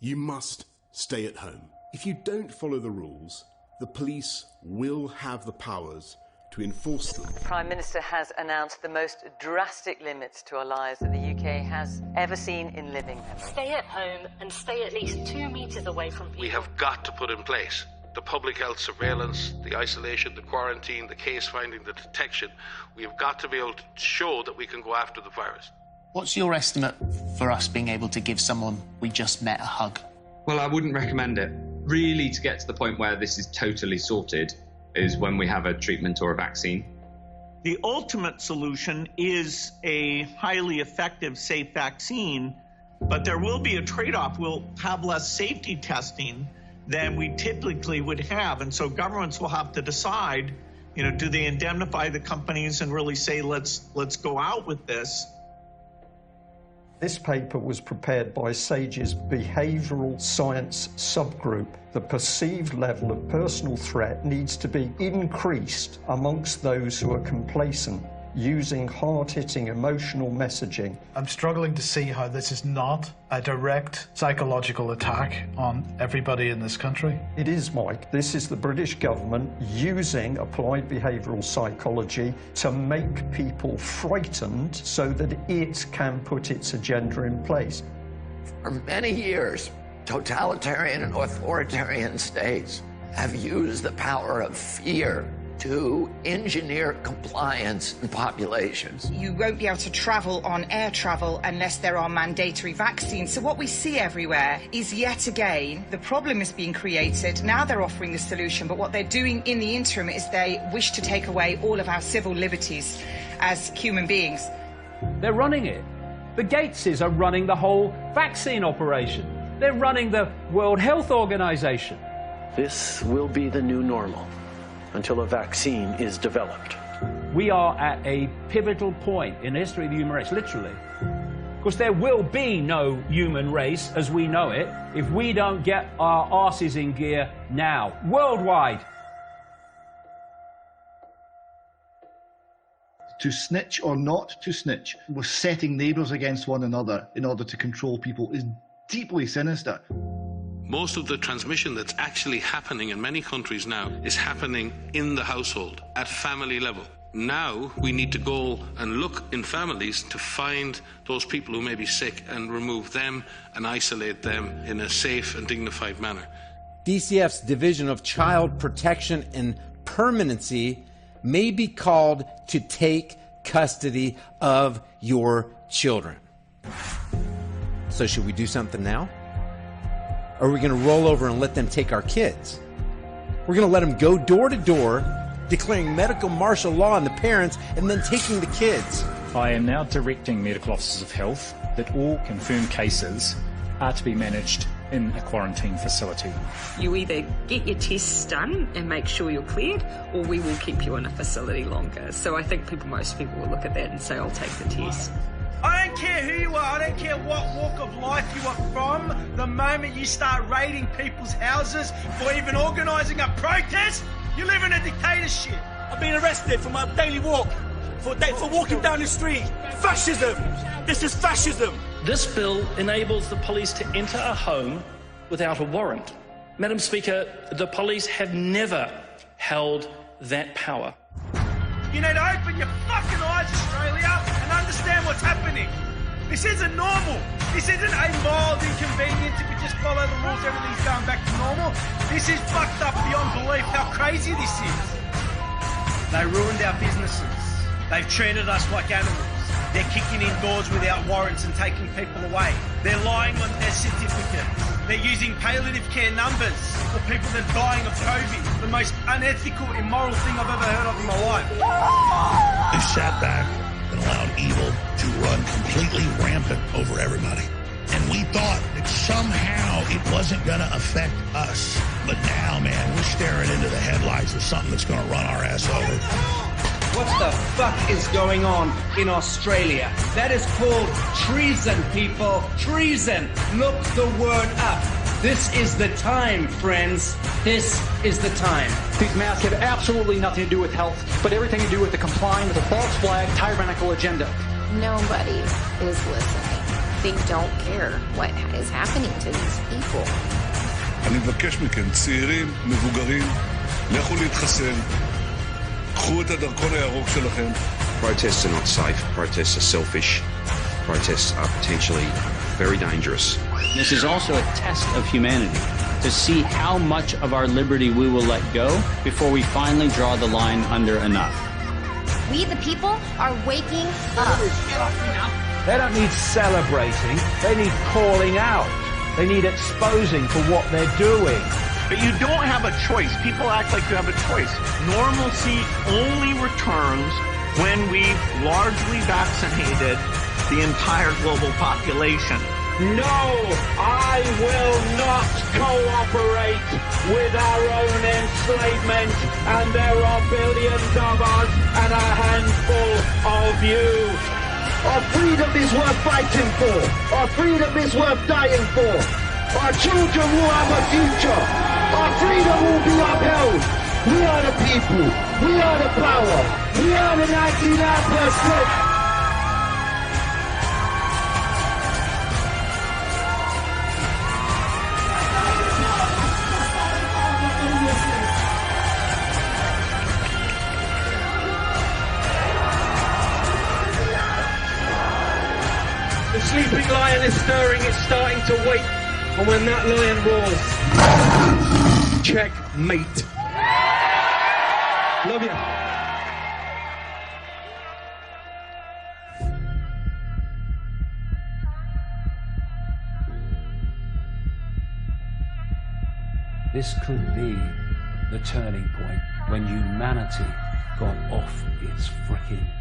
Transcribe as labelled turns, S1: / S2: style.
S1: You must stay at home. If you don't follow the rules, the police will have the powers to enforce them.
S2: The Prime Minister has announced the most drastic limits to our lives that the UK has ever seen in living memory.
S3: Stay at home and stay at least 2 meters away from people.
S4: We have got to put in place the public health surveillance, the isolation, the quarantine, the case finding, the detection. We have got to be able to show that we can go after the virus.
S5: What's your estimate for us being able to give someone we just met a hug?
S6: Well, I wouldn't recommend it. Really, to get to the point where this is totally sorted is when we have a treatment or a vaccine.
S7: The ultimate solution is a highly effective, safe vaccine, but there will be a trade-off. We'll have less safety testing than we typically would have, and so governments will have to decide, do they indemnify the companies and really say, let's go out with this?
S8: This paper was prepared by SAGE's behavioural science subgroup. The perceived level of personal threat needs to be increased amongst those who are complacent, using hard-hitting emotional messaging.
S9: I'm struggling to see how this is not a direct psychological attack on everybody in this country.
S8: It is, Mike. This is the British government using applied behavioural psychology to make people frightened so that it can put its agenda in place.
S10: For many years, totalitarian and authoritarian states have used the power of fear to engineer compliance in populations.
S11: You won't be able to travel on air travel unless there are mandatory vaccines. So what we see everywhere is, yet again, the problem is being created. Now they're offering the solution, but what they're doing in the interim is they wish to take away all of our civil liberties as human beings.
S12: They're running it. The Gateses are running the whole vaccine operation. They're running the World Health Organization.
S13: This will be the new normal until a vaccine is developed.
S12: We are at a pivotal point in the history of the human race, literally. Because there will be no human race as we know it if we don't get our arses in gear now, worldwide.
S14: To snitch or not to snitch, we're setting neighbours against one another in order to control people is deeply sinister.
S4: Most of the transmission that's actually happening in many countries now is happening in the household, at family level. Now we need to go and look in families to find those people who may be sick and remove them and isolate them in a safe and dignified manner.
S15: DCF's Division of Child Protection and Permanency may be called to take custody of your children. So should we do something now? Or are we going to roll over and let them take our kids? We're going to let them go door to door, declaring medical martial law on the parents, and then taking the kids.
S16: I am now directing medical officers of health that all confirmed cases are to be managed in a quarantine facility.
S17: You either get your tests done and make sure you're cleared, or we will keep you in a facility longer. So I think most people will look at that and say, I'll take the test.
S18: I don't care who you are, I don't care what walk of life you are from. The moment you start raiding people's houses or even organising a protest, you live in a dictatorship.
S19: I've been arrested for my daily walk, for walking down the street. Fascism! This is fascism!
S20: This bill enables the police to enter a home without a warrant. Madam Speaker, the police have never held that power.
S18: You need to open your fucking eyes, Australia, and understand what's happening. This isn't normal. This isn't a mild inconvenience if we just follow the rules, everything's going back to normal. This is fucked up beyond belief how crazy this is. They ruined our businesses. They've treated us like animals. They're kicking in doors without warrants and taking people away. They're lying on their certificates. They're using palliative care numbers for people that are dying of COVID. The most unethical, immoral thing I've ever heard of in my life.
S21: They sat back and allowed evil to run completely rampant over everybody. And we thought that somehow it wasn't going to affect us. But now, man, we're staring into the headlights of something that's going to run our ass over.
S22: What the fuck is going on in Australia? That is called treason, people. Treason. Look the word up. This is the time, friends. This is the time.
S23: These masks have absolutely nothing to do with health, but everything to do with the complying with a false flag, tyrannical agenda.
S24: Nobody is listening.
S1: they don't care what is happening to these people.
S2: אני מבקש מכם, צעירים, מבוגרים, לכו להתחסן, קחו את הדרכון הירוק שלכם.
S3: Protests are not safe. Protests are selfish. Protests are potentially very dangerous.
S24: This is also a test of humanity, to see how much of our liberty we will let go before we finally draw the line under enough.
S1: We, the people, are waking up.
S12: They don't need celebrating, they need calling out. They need exposing for what they're doing.
S7: But you don't have a choice. People act like you have a choice. Normalcy only returns when we've largely vaccinated the entire global population.
S18: No, I will not cooperate with our own enslavement, and there are billions of us and a handful of you.
S19: Our freedom is worth fighting for. Our freedom is worth dying for. Our children will have a future. Our freedom will be upheld. We are the people. We are the power. We are the 99%.
S18: The sleeping lion is stirring, it's starting to wake. And when that lion roars, checkmate. Love you.
S12: This could be the turning point when humanity got off its frickin'